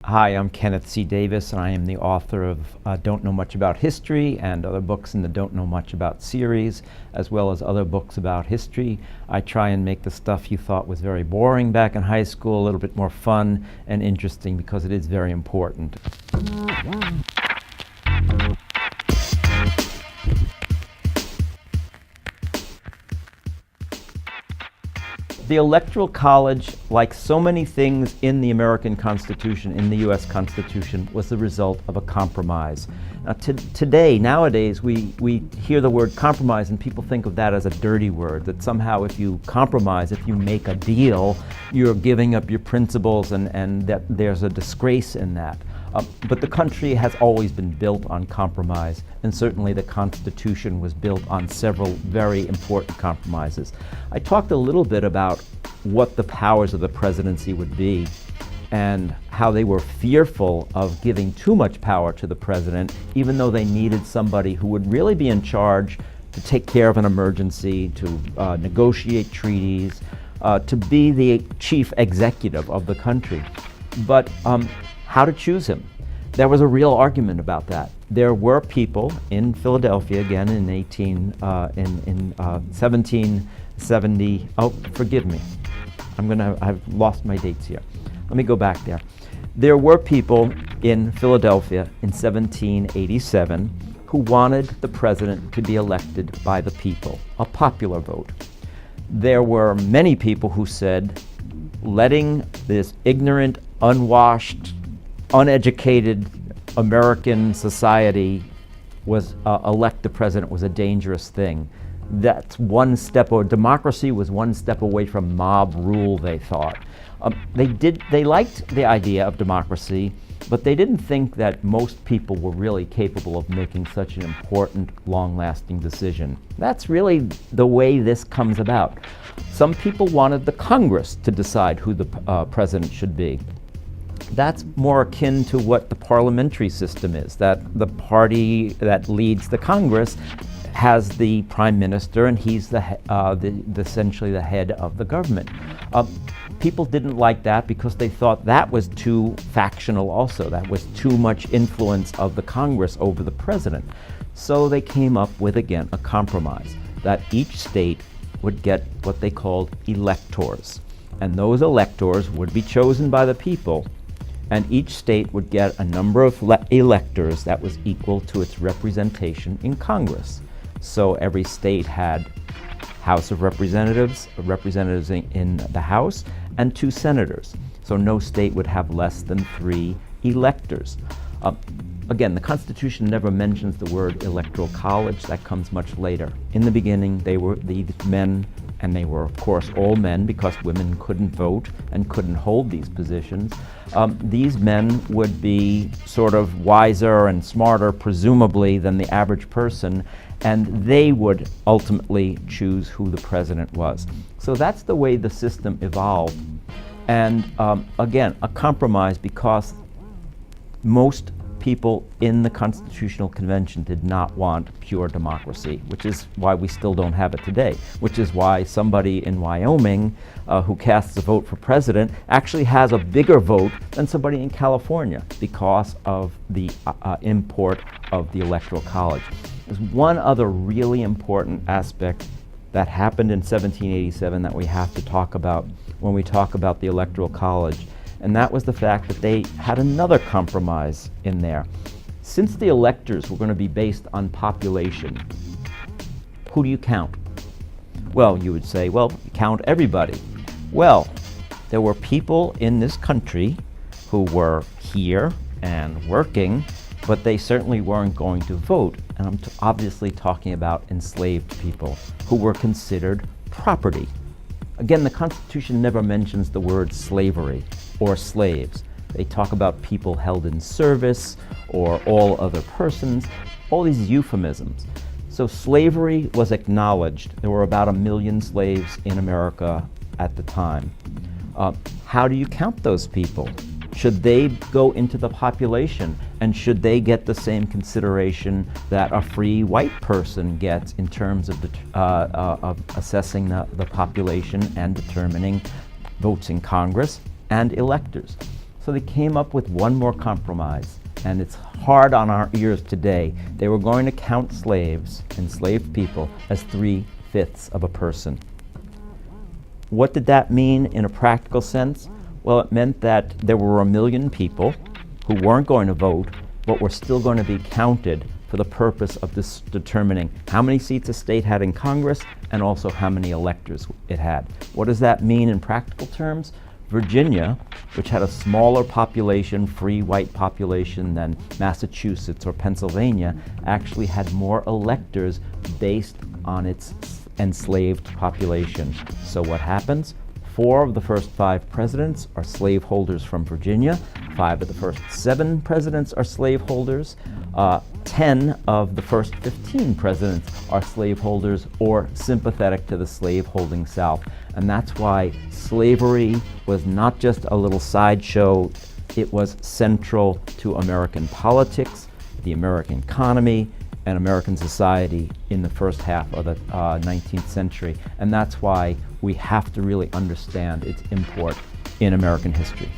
Hi, I'm Kenneth C. Davis, and I am the author of Don't Know Much About History and other books in the Don't Know Much About series, as well as other books about history. I try and make the stuff you thought was very boring back in high school a little bit more fun and interesting because it is very important. The Electoral College, like so many things in the American Constitution, in the U.S. Constitution, was the result of a compromise. Now, nowadays, we hear the word compromise and people think of that as a dirty word, that somehow if you compromise, if you make a deal, you're giving up your principles and that there's a disgrace in that. But the country has always been built on compromise, and certainly the Constitution was built on several very important compromises. I talked a little bit about what the powers of the presidency would be and how they were fearful of giving too much power to the president, even though they needed somebody who would really be in charge to take care of an emergency, to negotiate treaties, to be the chief executive of the country. But how to choose him? There was a real argument about that. There were people in Philadelphia, again in 1770. Oh, forgive me. I've lost my dates here. Let me go back there. There were people in Philadelphia in 1787 who wanted the president to be elected by the people, a popular vote. There were many people who said letting this ignorant, unwashed, uneducated American society elect the president was a dangerous thing. That's one step, or democracy was one step away from mob rule, they thought. They liked the idea of democracy, but they didn't think that most people were really capable of making such an important, long-lasting decision. That's really the way this comes about. Some people wanted the Congress to decide who the president should be. That's more akin to what the parliamentary system is, that the party that leads the Congress has the prime minister, and he's essentially the head of the government. People didn't like that because they thought that was too factional also. That was too much influence of the Congress over the president. So they came up with, again, a compromise that each state would get what they called electors. And those electors would be chosen by the people, and each state would get a number of electors that was equal to its representation in Congress. So every state had House of Representatives, representatives in the House, and 2 senators. So no state would have less than 3 electors. Again, the Constitution never mentions the word electoral college. That comes much later. In the beginning, they were the men, and they were, of course, all men because women couldn't vote and couldn't hold these positions. These men would be sort of wiser and smarter, presumably, than the average person, and they would ultimately choose who the president was. So that's the way the system evolved. And again, a compromise because most people in the Constitutional Convention did not want pure democracy, which is why we still don't have it today, which is why somebody in Wyoming who casts a vote for president actually has a bigger vote than somebody in California because of the import of the Electoral College. There's one other really important aspect that happened in 1787 that we have to talk about when we talk about the Electoral College, and that was the fact that they had another compromise in there. Since the electors were going to be based on population, who do you count? Well, you would say, well, count everybody. Well, there were people in this country who were here and working, but they certainly weren't going to vote. And I'm obviously talking about enslaved people who were considered property. Again, the Constitution never mentions the word slavery or slaves. They talk about people held in service or all other persons, all these euphemisms. So slavery was acknowledged. There were about 1 million slaves in America at the time. How do you count those people? Should they go into the population, and should they get the same consideration that a free white person gets in terms of assessing the population and determining votes in Congress and electors? So they came up with one more compromise, and it's hard on our ears today. They were going to count slaves, enslaved people, as 3/5 of a person. What did that mean in a practical sense? Well, it meant that there were 1 million people who weren't going to vote, but were still going to be counted for the purpose of determining how many seats a state had in Congress and also how many electors it had. What does that mean in practical terms? Virginia, which had a smaller population, free white population than Massachusetts or Pennsylvania, actually had more electors based on its enslaved population. So what happens? 4 of the first 5 presidents are slaveholders from Virginia. 5 of the first 7 presidents are slaveholders. 10 of the first 15 presidents are slaveholders or sympathetic to the slaveholding South. And that's why slavery was not just a little sideshow, it was central to American politics, the American economy, and American society in the first half of the 19th century. And that's why we have to really understand its import in American history.